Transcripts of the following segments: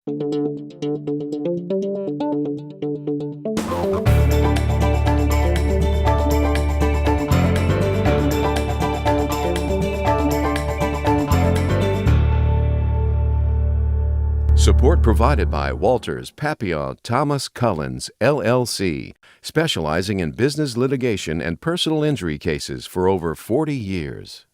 Support provided by Walters Papillon Thomas Cullens, LLC, specializing in business litigation and personal injury cases for over 40 years.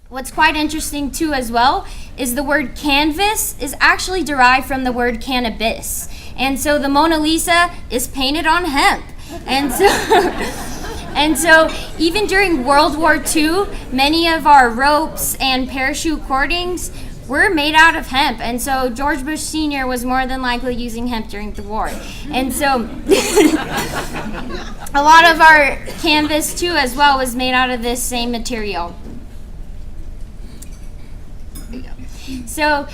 What's quite interesting too as well is the word canvas is actually derived from the word cannabis. And so the Mona Lisa is painted on hemp. And so even during World War II, many of our ropes and parachute cordings were made out of hemp. And so George Bush Sr. was more than likely using hemp during the war. And so a lot of our canvas too as well was made out of this same material. So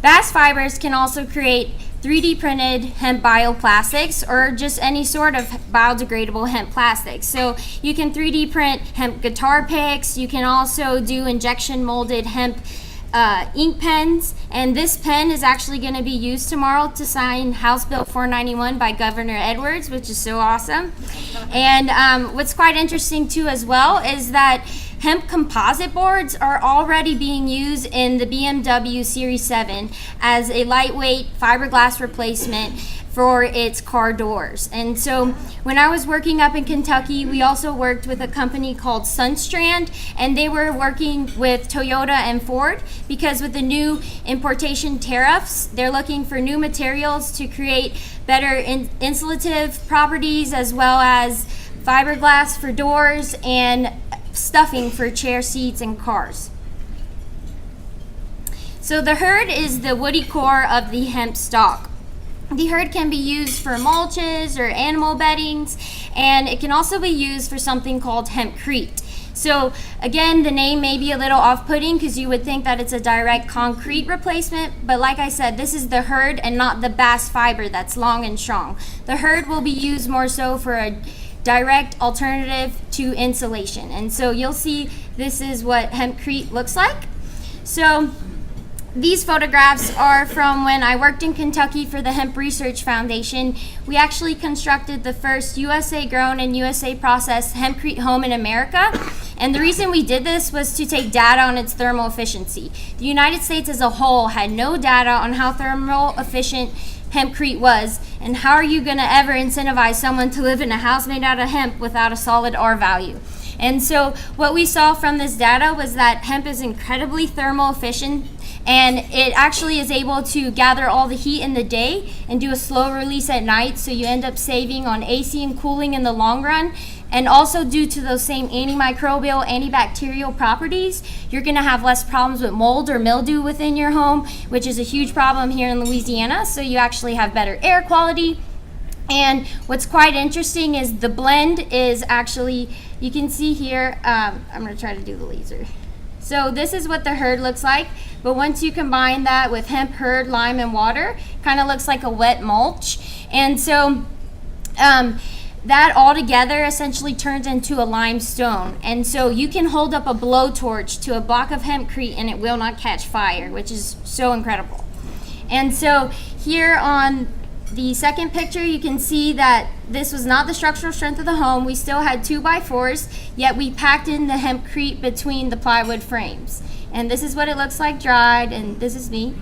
bast fibers can also create 3D printed hemp bioplastics or just any sort of biodegradable hemp plastics. So you can 3D print hemp guitar picks. You can also do injection molded hemp ink pens, and this pen is actually going to be used tomorrow to sign House Bill 491 by Governor Edwards, which is so awesome. And what's quite interesting too as well is that hemp composite boards are already being used in the BMW Series 7 as a lightweight fiberglass replacement for its car doors. And so when I was working up in Kentucky, we also worked with a company called Sunstrand, and they were working with Toyota and Ford because with the new importation tariffs, they're looking for new materials to create better insulative properties as well as fiberglass for doors and stuffing for chair seats and cars. So the hurd is the woody core of the hemp stalk. The hurd can be used for mulches or animal beddings, and it can also be used for something called hempcrete. So again, the name may be a little off-putting because you would think that it's a direct concrete replacement, but like I said, this is the hurd and not the bast fiber that's long and strong. The hurd will be used more so for a direct alternative to insulation. And so you'll see this is what hempcrete looks like. So these photographs are from when I worked in Kentucky for the Hemp Research Foundation. We actually constructed the first USA grown and USA processed hempcrete home in America. And the reason we did this was to take data on its thermal efficiency. The United States as a whole had no data on how thermal efficient hempcrete was, and how are you going to ever incentivize someone to live in a house made out of hemp without a solid R value? And so what we saw from this data was that hemp is incredibly thermal efficient, and it actually is able to gather all the heat in the day and do a slow release at night, so you end up saving on AC and cooling in the long run. And also due to those same antimicrobial, antibacterial properties, you're gonna have less problems with mold or mildew within your home, which is a huge problem here in Louisiana, so you actually have better air quality. And what's quite interesting is the blend is actually, you can see here, I'm gonna try to do the laser. So this is what the hurd looks like, but once you combine that with hemp hurd, lime, and water, kind of looks like a wet mulch. And so that all together essentially turns into a limestone. And so you can hold up a blowtorch to a block of hempcrete and it will not catch fire, which is so incredible. And so here on the second picture, you can see that this was not the structural strength of the home. We still had 2x4s, yet we packed in the hempcrete between the plywood frames. And this is what it looks like dried, and this is me.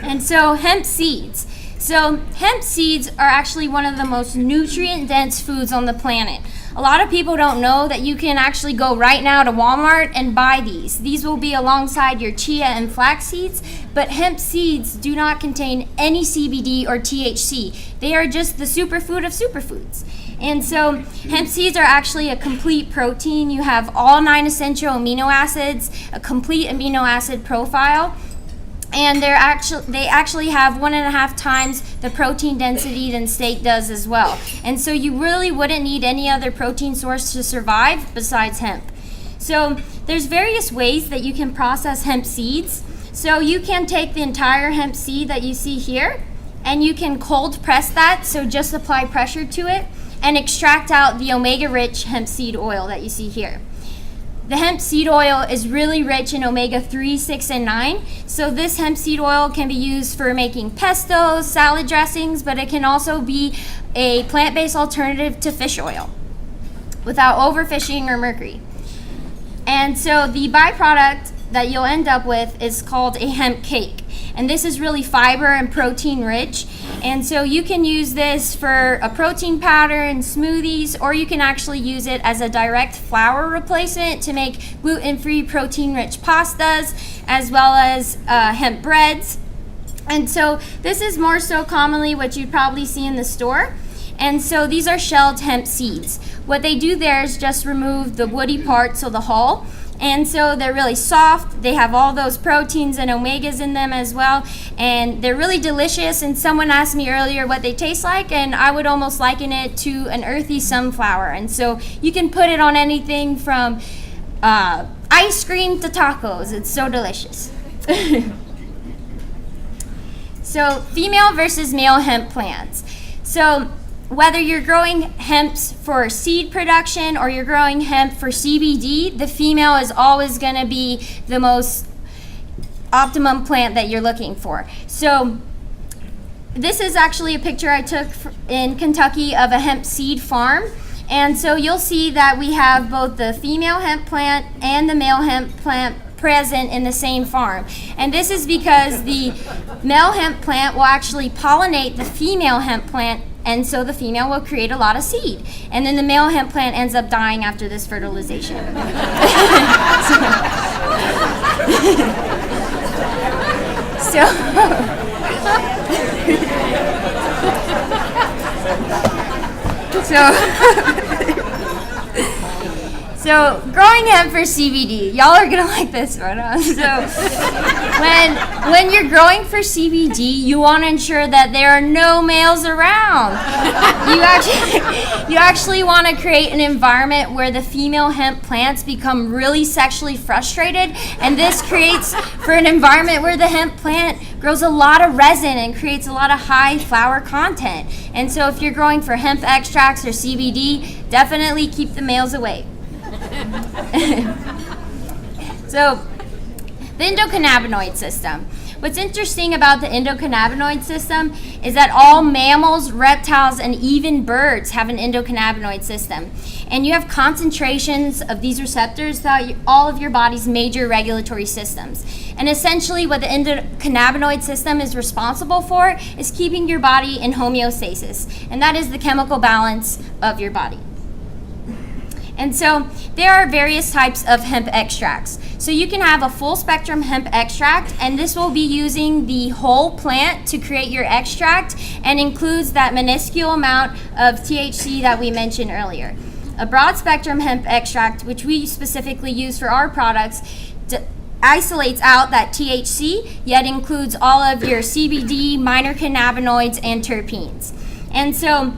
And so hemp seeds. So hemp seeds are actually one of the most nutrient-dense foods on the planet. A lot of people don't know that you can actually go right now to Walmart and buy these. These will be alongside your chia and flax seeds, but hemp seeds do not contain any CBD or THC. They are just the superfood of superfoods. And so hemp seeds are actually a complete protein. You have all 9 essential amino acids, a complete amino acid profile, and they actually have 1.5 times the protein density than steak does as well. And so you really wouldn't need any other protein source to survive besides hemp. So there's various ways that you can process hemp seeds. So you can take the entire hemp seed that you see here, and you can cold press that, so just apply pressure to it, and extract out the omega-rich hemp seed oil that you see here. the hemp seed oil is really rich in omega-3, 6, and 9. So this hemp seed oil can be used for making pestos, salad dressings, but it can also be a plant-based alternative to fish oil without overfishing or mercury. And so the byproduct that you'll end up with is called a hemp cake. And this is really fiber and protein rich. And so you can use this for a protein powder in smoothies, or you can actually use it as a direct flour replacement to make gluten-free protein-rich pastas, as well as hemp breads. And so this is more so commonly what you'd probably see in the store. And so these are shelled hemp seeds. What they do there is just remove the woody part, so the hull. And so they're really soft. They have all those proteins and omegas in them as well. And they're really delicious. And someone asked me earlier what they taste like, and I would almost liken it to an earthy sunflower. And so you can put it on anything from ice cream to tacos. It's so delicious. So female versus male hemp plants. So whether you're growing hemps for seed production or you're growing hemp for CBD, the female is always going to be the most optimum plant that you're looking for. So this is actually a picture I took in Kentucky of a hemp seed farm. And so you'll see that we have both the female hemp plant and the male hemp plant present in the same farm. And this is because the male hemp plant will actually pollinate the female hemp plant, and so the female will create a lot of seed. And then the male hemp plant ends up dying after this fertilization. So growing hemp for CBD, y'all are gonna like this one, huh? So when you're growing for CBD, you want to ensure that there are no males around. You actually want to create an environment where the female hemp plants become really sexually frustrated, and this creates for an environment where the hemp plant grows a lot of resin and creates a lot of high flower content. And so if you're growing for hemp extracts or CBD, definitely keep the males away. So, the endocannabinoid system. What's interesting about the endocannabinoid system is that all mammals, reptiles, and even birds have an endocannabinoid system. And you have concentrations of these receptors throughout all of your body's major regulatory systems. And essentially what the endocannabinoid system is responsible for is keeping your body in homeostasis. And that is the chemical balance of your body. And so there are various types of hemp extracts. So you can have a full spectrum hemp extract, and this will be using the whole plant to create your extract and includes that minuscule amount of THC that we mentioned earlier. A broad spectrum hemp extract, which we specifically use for our products, isolates out that THC, yet includes all of your CBD, minor cannabinoids, and terpenes. And so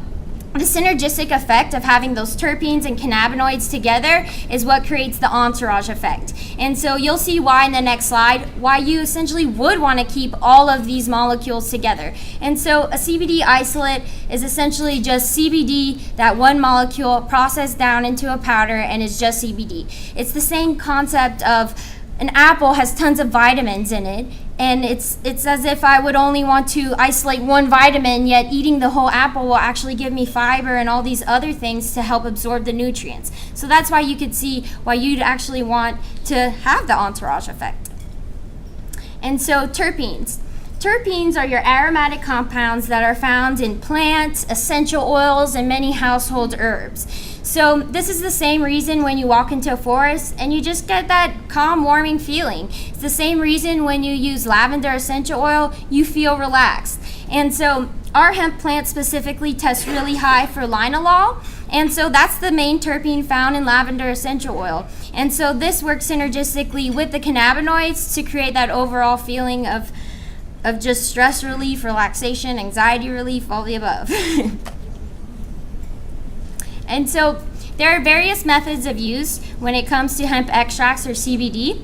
the synergistic effect of having those terpenes and cannabinoids together is what creates the entourage effect. And so you'll see why in the next slide, why you essentially would want to keep all of these molecules together. And so a CBD isolate is essentially just CBD, that one molecule processed down into a powder, and is just CBD. It's the same concept of an apple has tons of vitamins in it, and it's as if I would only want to isolate one vitamin, yet eating the whole apple will actually give me fiber and all these other things to help absorb the nutrients. So that's why you could see why you'd actually want to have the entourage effect. And so terpenes. Terpenes are your aromatic compounds that are found in plants, essential oils, and many household herbs. So this is the same reason when you walk into a forest and you just get that calm, warming feeling. It's the same reason when you use lavender essential oil, you feel relaxed. And so our hemp plant specifically tests really high for linalool. And so that's the main terpene found in lavender essential oil. And so this works synergistically with the cannabinoids to create that overall feeling of just stress relief, relaxation, anxiety relief, all the above. And so there are various methods of use when it comes to hemp extracts or CBD.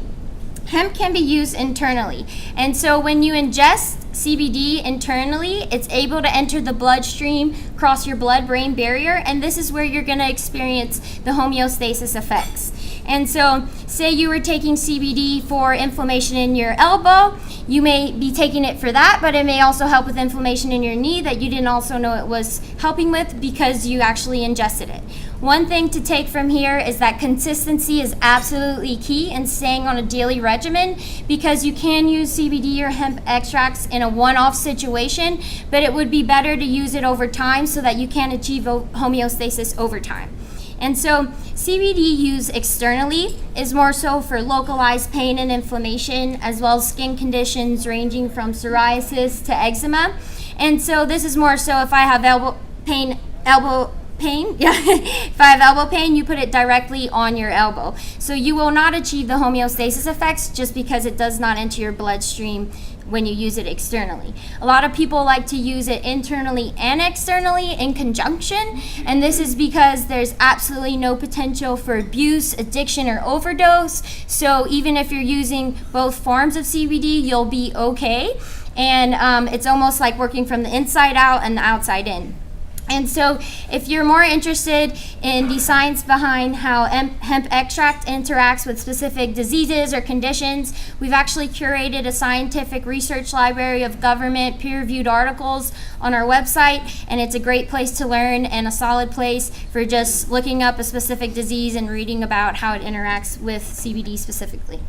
Hemp can be used internally. And so when you ingest CBD internally, it's able to enter the bloodstream, cross your blood-brain barrier, and this is where you're going to experience the homeostasis effects. And so say you were taking CBD for inflammation in your elbow, you may be taking it for that, but it may also help with inflammation in your knee that you didn't also know it was helping with because you actually ingested it. One thing to take from here is that consistency is absolutely key in staying on a daily regimen, because you can use CBD or hemp extracts in a one-off situation, but it would be better to use it over time so that you can achieve homeostasis over time. And so Cbd Use Externally is more so for localized pain and inflammation, as well as skin conditions ranging from psoriasis to eczema. And so this is more so if I have elbow pain, yeah. If I have elbow pain, you put it directly on your elbow. So you will not achieve the homeostasis effects just because it does not enter your bloodstream when you use it externally. A lot of people like to use it internally and externally in conjunction, and this is because there's absolutely no potential for abuse, addiction, or overdose. So even if you're using both forms of CBD, you'll be okay. And it's almost like working from the inside out and the outside in. And so if you're more interested in the science behind how hemp extract interacts with specific diseases or conditions, we've actually curated a scientific research library of government peer-reviewed articles on our website, and it's a great place to learn and a solid place for just looking up a specific disease and reading about how it interacts with CBD specifically.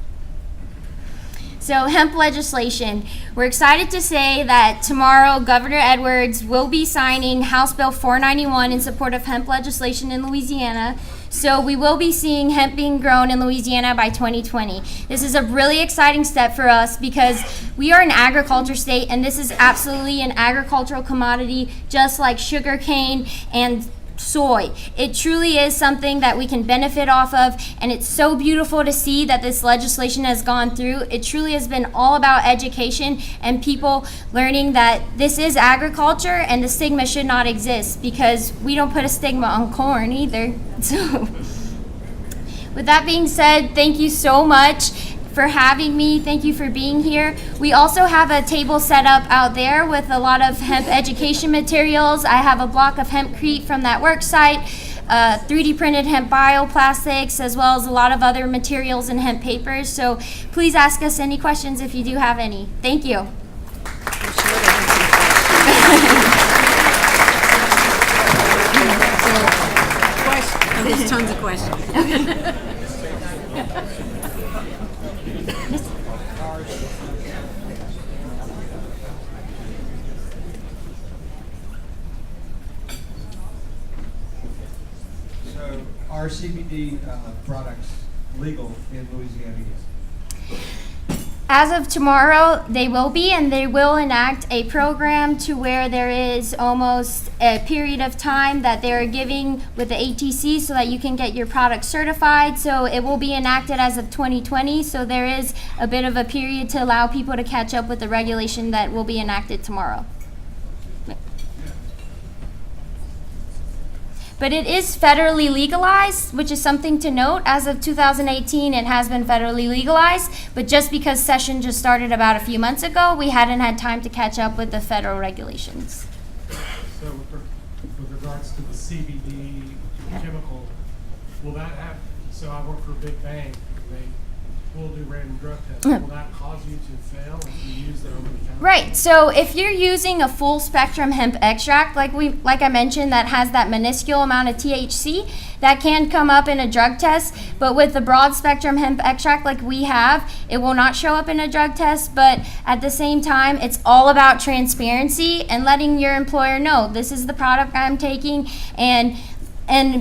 So hemp legislation. We're excited to say that tomorrow Governor Edwards will be signing House Bill 491 in support of hemp legislation in Louisiana. So we will be seeing hemp being grown in Louisiana by 2020. This is a really exciting step for us because we are an agriculture state, and this is absolutely an agricultural commodity just like sugar cane and soy. It truly is something that we can benefit off of, and it's so beautiful to see that this legislation has gone through. It truly has been all about education and people learning that this is agriculture and the stigma should not exist, because we don't put a stigma on corn either. So with that being said, thank you so much for having me. Thank you for being here. We also have a table set up out there with a lot of hemp education materials. I have a block of hempcrete from that work site, 3D printed hemp bioplastics, as well as a lot of other materials and hemp papers. So please ask us any questions if you do have any. Thank you. There's tons of questions. So are CBD products legal in Louisiana yet? As of tomorrow, they will be, and they will enact a program to where there is almost a period of time that they're giving with the ATC so that you can get your product certified. So it will be enacted as of 2020. So there is a bit of a period to allow people to catch up with the regulation that will be enacted tomorrow. But it is federally legalized, which is something to note. As of 2018, it has been federally legalized, but just because session just started about a few months ago, we hadn't had time to catch up with the federal regulations. So with regards to the CBD chemical, will that have, so I work for a big bank, they will do random drug tests. Will that cause you to fail if you use their over-the-counter? Right, so if you're using a full spectrum hemp extract, like I mentioned, that has that minuscule amount of THC, that can come up in a drug test, but with the broad spectrum hemp extract like we have, it will not show up in a drug test. But at the same time, it's all about transparency and letting your employer know this is the product I'm taking, and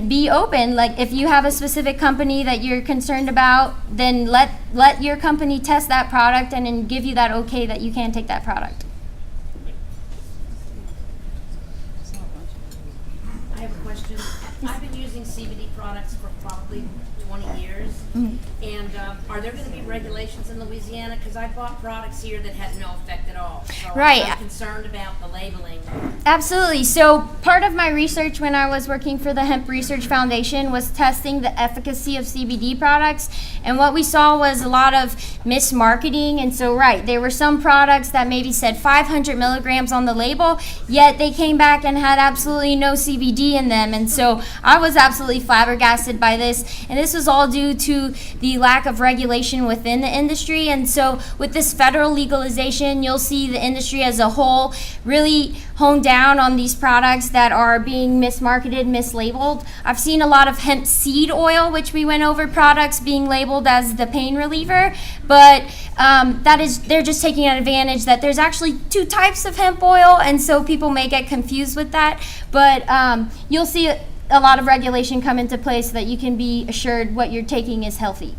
be open. Like if you have a specific company that you're concerned about, then let your company test that product and then give you that okay that you can take that product. I have a question. I've been using CBD products for probably 20 years. And are there going to be regulations in Louisiana? Because I bought products here that had no effect at all. So Right. I'm concerned about the labeling. Absolutely. So part of my research when I was working for the Hemp Research Foundation was testing the efficacy of CBD products. And what we saw was a lot of mismarketing. And so, right, there were some products that maybe said 500 milligrams on the label, yet they came back and had absolutely no CBD in them. And so I was absolutely flabbergasted by this. And this was was all due to the lack of regulation within the industry. And so with this federal legalization, you'll see the industry as a whole really hone down on these products that are being mismarketed, mislabeled. I've seen a lot of hemp seed oil, which we went over, products being labeled as the pain reliever, but they're just taking advantage that there's actually 2 types of hemp oil, and so people may get confused with that. But you'll see a lot of regulation come into place so that you can be assured what you're taking is healthy.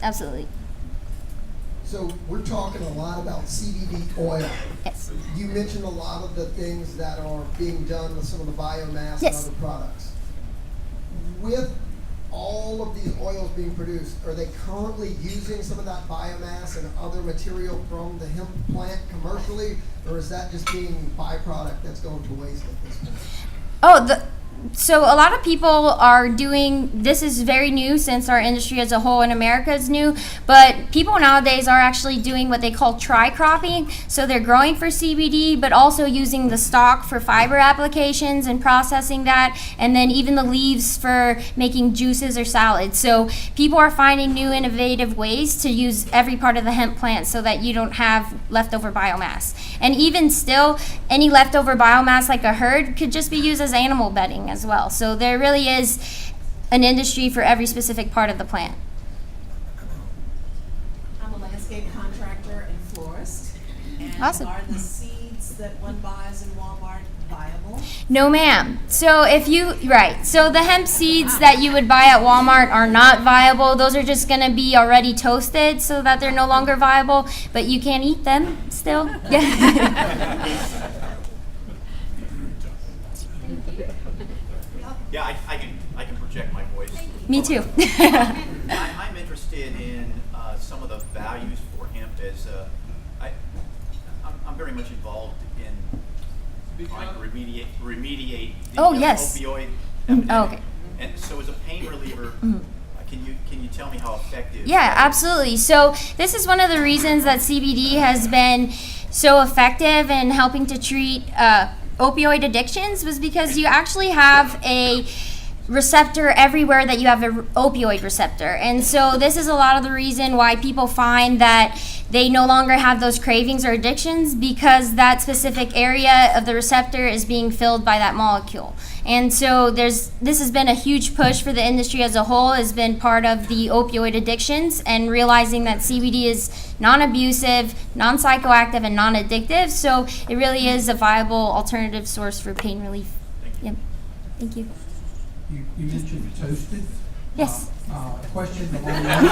Absolutely. So we're talking a lot about CBD oil. Yes. You mentioned a lot of the things that are being done with some of the biomass Yes. and other products. With all of these oils being produced, are they currently using some of that biomass and other material from the hemp plant commercially, or is that just being byproduct that's going to waste at this point? So a lot of people are doing, this is very new since our industry as a whole in America is new, but people nowadays are actually doing what they call tri-cropping. So they're growing for CBD, but also using the stalk for fiber applications and processing that, and then even the leaves for making juices or salads. So people are finding new innovative ways to use every part of the hemp plant so that you don't have leftover biomass. And even still, any leftover biomass like a herd could just be used as animal bedding as well. So there really is an industry for every specific part of the plant. I'm a landscape contractor and florist. And Awesome. are the seeds that one buys in Walmart viable? No, ma'am. So so the hemp seeds that you would buy at Walmart are not viable. Those are just going to be already toasted so that they're no longer viable, but you can eat them still. Yeah. Yeah, I can project my voice. Me too. I'm interested in some of the values for hemp as I'm very much involved in trying to remediate the opioid epidemic. Oh, okay. And so as a pain reliever, can you tell me how effective? Yeah, absolutely. So this is one of the reasons that CBD has been so effective in helping to treat opioid addictions, was because you actually have a receptor everywhere that you have an opioid receptor. And so this is a lot of the reason why people find that they no longer have those cravings or addictions, because that specific area of the receptor is being filled by that molecule. And so this has been a huge push for the industry as a whole, has been part of the opioid addictions, and realizing that CBD is non-abusive, non-psychoactive, and non-addictive. So it really is a viable alternative source for pain relief. Yep. Thank you. You mentioned toasted. Yes. Question along the line.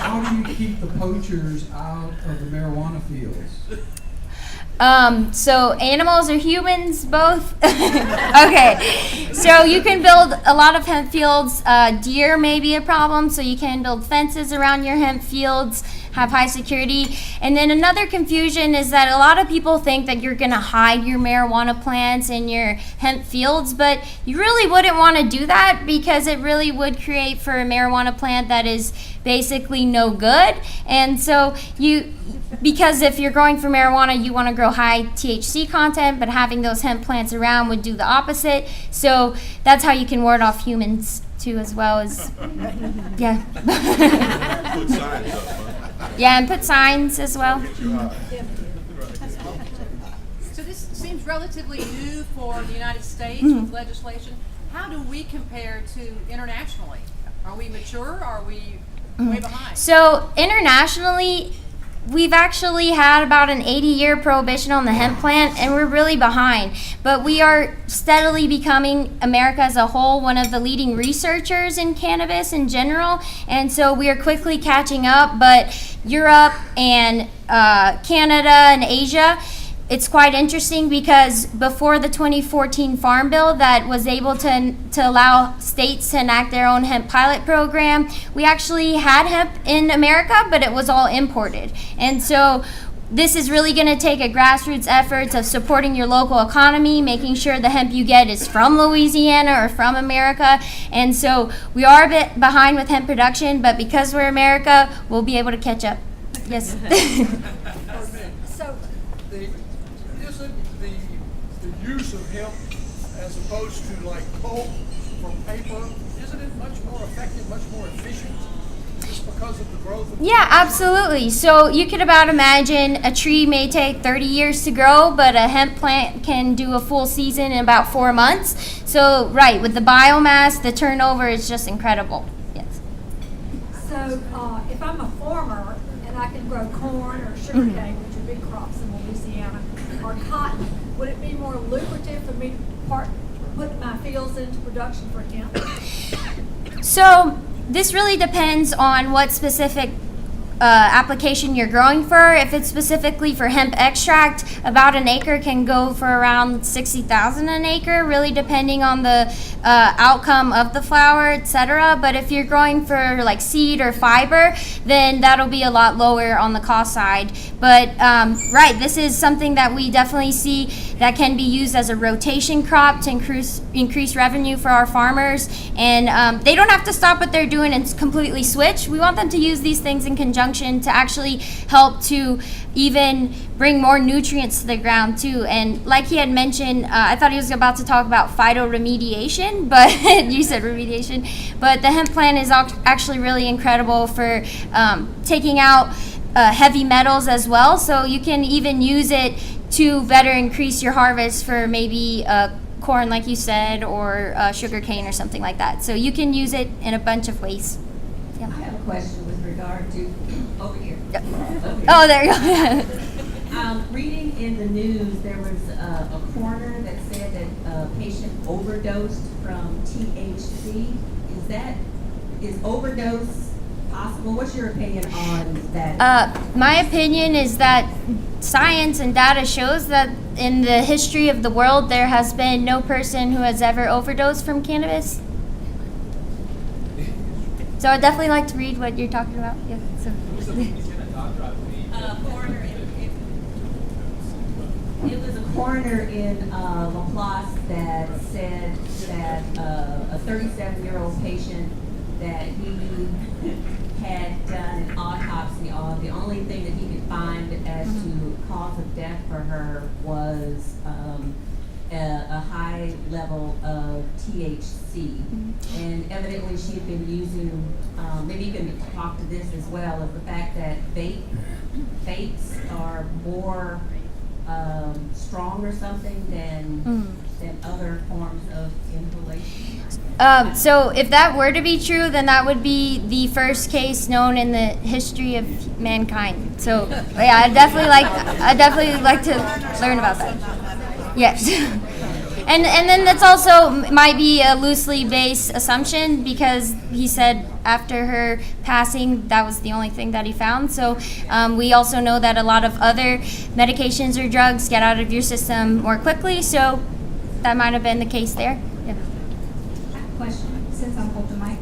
How do you keep the poachers out of the marijuana fields? So animals or humans, both? Okay, so you can build a lot of hemp fields. Deer may be a problem, so you can build fences around your hemp fields, have high security. And then another confusion is that a lot of people think that you're gonna hide your marijuana plants in your hemp fields, but you really wouldn't wanna do that, because it really would create for a marijuana plant that is basically no good. And so because if you're growing for marijuana, you want to grow high THC content, but having those hemp plants around would do the opposite. So that's how you can ward off humans too, as well as, yeah. Put signs up, huh? Yeah, and put signs as well. So this seems relatively new for the United States with legislation. How do we compare to internationally? Are we mature? Are we way behind? So internationally, we've actually had about an 80-year prohibition on the hemp plant, and we're really behind. But we are steadily becoming, America as a whole, one of the leading researchers in cannabis in general. And so we are quickly catching up. But Europe and Canada and Asia, it's quite interesting, because before the 2014 Farm Bill that was able to allow states to enact their own hemp pilot program, we actually had hemp in America, but it was all imported. And so this is really going to take a grassroots effort of supporting your local economy, making sure the hemp you get is from Louisiana or from America. And so we are a bit behind with hemp production, but because we're America, we'll be able to catch up. Yes. So, isn't the use of hemp as opposed to like pulp from paper? Isn't it much more effective, much more efficient, just because of the growth of Yeah, absolutely. So you could about imagine a tree may take 30 years to grow, but a hemp plant can do a full season in about 4 months. So, right, with the biomass, the turnover is just incredible. Yes. So if I'm a farmer and I can grow corn or sugarcane, which are big crops in Louisiana, or cotton, would it be more lucrative for me to put my fields into production for hemp? So this really depends on what specific application you're growing for. If it's specifically for hemp extract, about an acre can go for around $60,000 an acre, really depending on the outcome of the flower, etc. But if you're growing for like seed or fiber, then that'll be a lot lower on the cost side. But right, this is something that we definitely see that can be used as a rotation crop to increase revenue for our farmers. And they don't have to stop what they're doing and completely switch. We want them to use these things in conjunction to actually help to even bring more nutrients to the ground too. And like he had mentioned, I thought he was about to talk about phytoremediation, but you said remediation. But the hemp plant is actually really incredible for taking out heavy metals as well. So you can even use it to better increase your harvest for maybe corn, like you said, or sugar cane or something like that. So you can use it in a bunch of ways. Yeah. I have a question with regard to over here. Yep. Over here. Oh, there you go. Reading in the news, there was a coroner that said that a patient overdosed from THC. Is overdose possible? What's your opinion on that? My opinion is that science and data shows that in the history of the world, there has been no person who has ever overdosed from cannabis. So I'd definitely like to read what you're talking about. Yeah. So. It was a coroner in Laplace that said that a 37-year-old patient that he had done an autopsy on, the only thing that he could find as to cause of death for her was a high level of THC. And evidently she had been using, maybe you can talk to this as well, of the fact that vapes are more strong or something than other forms of inhalation. So if that were to be true, then that would be the first case known in the history of mankind. So yeah, I'd definitely like to learn about that. Yes. And then that's also might be a loosely based assumption, because he said after her passing, that was the only thing that he found. So we also know that a lot of other medications or drugs get out of your system more quickly. So that might have been the case there. Yeah. Question, since I'm holding the mic.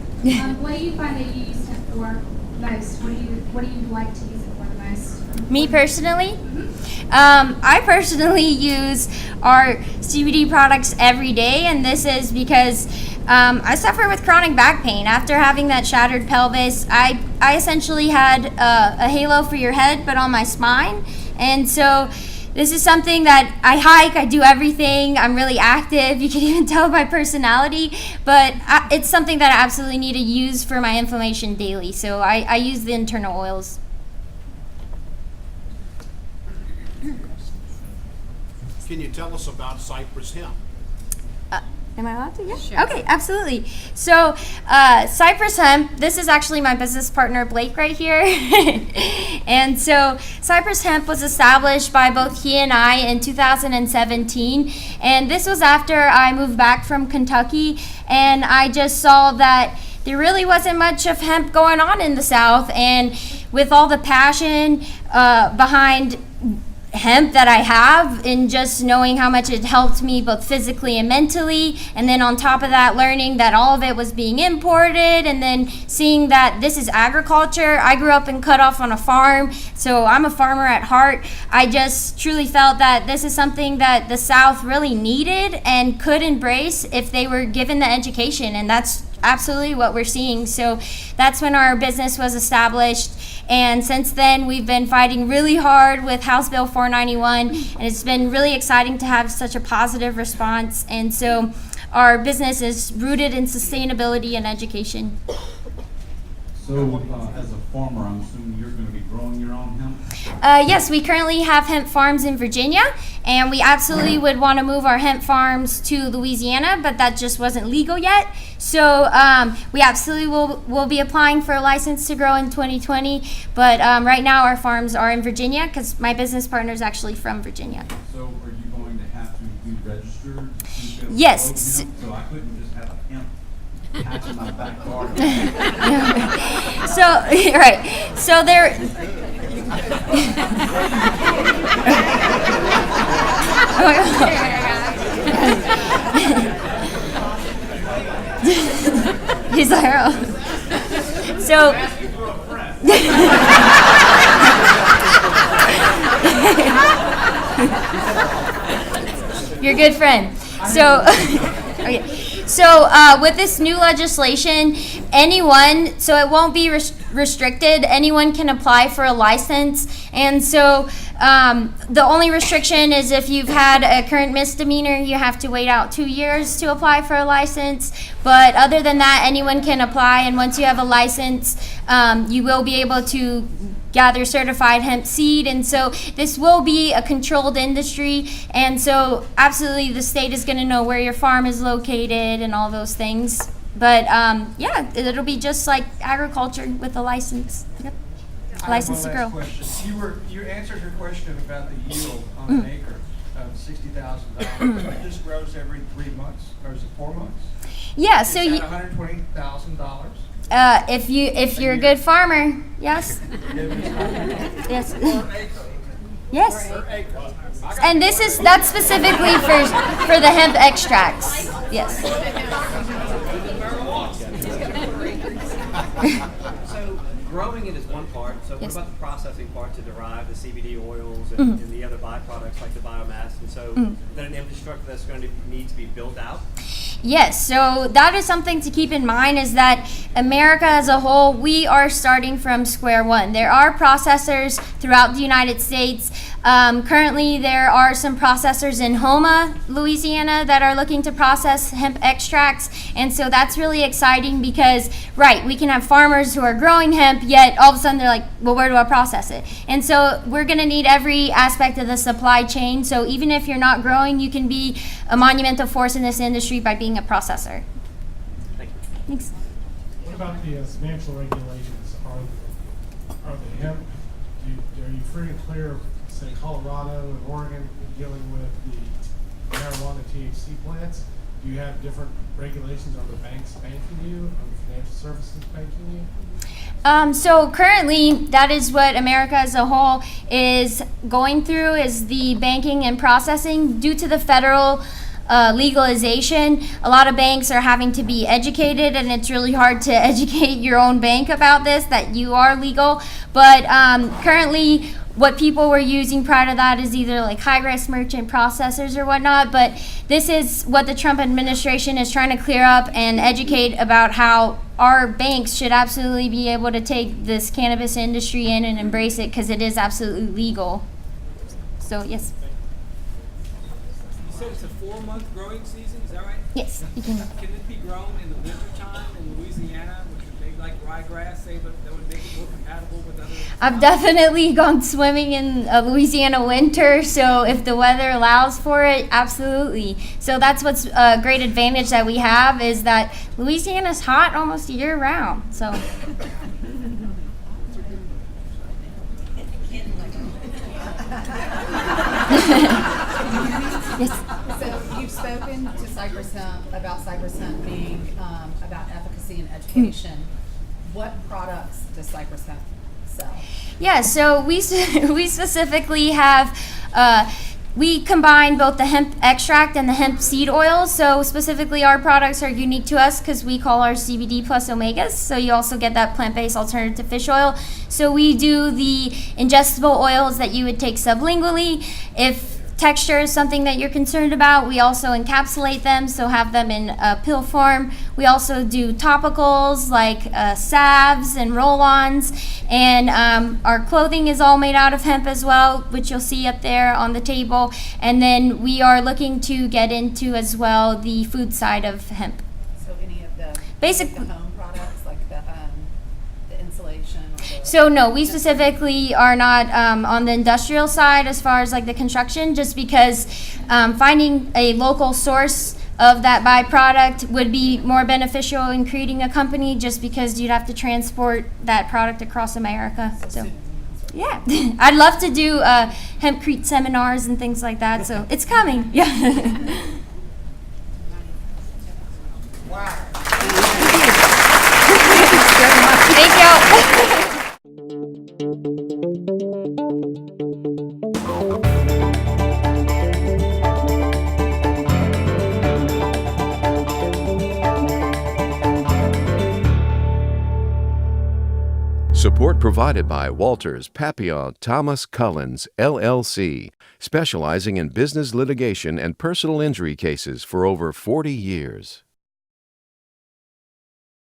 What do you find that you use hemp for most? What do you like to use it for the most? Me personally? I personally use our CBD products every day, and this is because I suffer with chronic back pain. After having that shattered pelvis, I essentially had a halo for your head, but on my spine. And so this is something that I hike, I do everything, I'm really active, you can even tell by personality, but it's something that I absolutely need to use for my inflammation daily. So I use the internal oils. Can you tell us about Cyprus hemp? Am I allowed to? Yeah. Sure. Okay, absolutely. So, Cyprus Hemp, this is actually my business partner, Blake, right here. And so, Cyprus Hemp was established by both he and I in 2017. And this was after I moved back from Kentucky, and I just saw that there really wasn't much of hemp going on in the South. And with all the passion behind hemp that I have, in just knowing how much it helped me both physically and mentally, and then on top of that learning that all of it was being imported, and then seeing that this is agriculture. I grew up in Cutoff on a farm, so I'm a farmer at heart. I just truly felt that this is something that the South really needed and could embrace if they were given the education, and that's absolutely what we're seeing. So that's when our business was established. And since then, we've been fighting really hard with House Bill 491, and it's been really exciting to have such a positive response. And so our business is rooted in sustainability and education. So, as a farmer, I'm assuming you're going to be growing your own hemp? Yes, we currently have hemp farms in Virginia, and we absolutely would want to move our hemp farms to Louisiana, but that just wasn't legal yet. So we absolutely will be applying for a license to grow in 2020, but right now our farms are in Virginia because my business partner is actually from Virginia. So are you going to have to be registered? Yes. So I couldn't just have a hemp patch in my backyard? So, right. So there... He's like, oh. So, you're a good friend. So, okay. So with this new legislation, anyone, so it won't be restricted, anyone can apply for a license. And so the only restriction is if you've had a current misdemeanor, you have to wait out 2 years to apply for a license. But other than that, anyone can apply. And once you have a license, you will be able to gather certified hemp seed, and so this will be a controlled industry, and so absolutely the state is going to know where your farm is located and all those things. But yeah, it'll be just like agriculture with a license. Yep. License to grow. You answered her question about the yield on an acre of $60,000. This grows every 3 months, or is it 4 months? Yeah, so you $120,000. If you're a good farmer, yes. Yes. Yes. And that's specifically for the hemp extracts. Yes. So growing it is one part. So what about the processing part to derive the CBD oils and the other byproducts like the biomass? And so then an infrastructure that's going to need to be built out? Yes, so that is something to keep in mind, is that America as a whole, we are starting from square one. There are processors throughout the United States. Currently, there are some processors in Houma, Louisiana, that are looking to process hemp extracts. And so that's really exciting because, right, we can have farmers who are growing hemp, yet all of a sudden they're like, well, where do I process it? And so we're going to need every aspect of the supply chain. So even if you're not growing, you can be a monumental force in this industry by being a processor. Thank you. Thanks. What about the financial regulations? Are the hemp, are you free and clear of, say, Colorado and Oregon dealing with the marijuana THC plants? Do you have different regulations? Are the banks banking you? Are the financial services banking you? So currently, that is what America as a whole is going through, is the banking and processing. Due to the federal legalization, a lot of banks are having to be educated, and it's really hard to educate your own bank about this, that you are legal. But currently, what people were using prior to that is either like high-risk merchant processors or whatnot, but this is what the Trump administration is trying to clear up and educate about, how our banks should absolutely be able to take this cannabis industry in and embrace it, because it is absolutely legal. So, yes. You said it's a 4-month growing season, is that right? Yes, you can. Can it be grown in the winter time in Louisiana, which would make like ryegrass, say, but that would make it more compatible with other? I've definitely gone swimming in Louisiana winter, so if the weather allows for it, absolutely. So that's what's a great advantage that we have, is that Louisiana's hot almost year round. So. Yes. So you've spoken to Cyprus Hemp about Cyprus Hemp being about efficacy and education. What products does Cyprus Hemp sell? Yeah, so we specifically have, we combine both the hemp extract and the hemp seed oil. So specifically our products are unique to us because we call our CBD plus omegas. So you also get that plant-based alternative to fish oil. So we do the ingestible oils that you would take sublingually. If texture is something that you're concerned about, we also encapsulate them, so have them in pill form. We also do topicals like salves and roll-ons, and our clothing is all made out of hemp as well, which you'll see up there on the table. And then we are looking to get into as well the food side of hemp. So any of the Basic- the home products like the insulation or the So no, we specifically are not on the industrial side as far as like the construction, just because finding a local source of that byproduct would be more beneficial in creating a company, just because you'd have to transport that product across America. So yeah, I'd love to do hempcrete seminars and things like that. So it's coming. Yeah. Wow. Thank you. Support provided by Walters, Papillon, Thomas Cullens, LLC, specializing in business litigation and personal injury cases for over 40 years.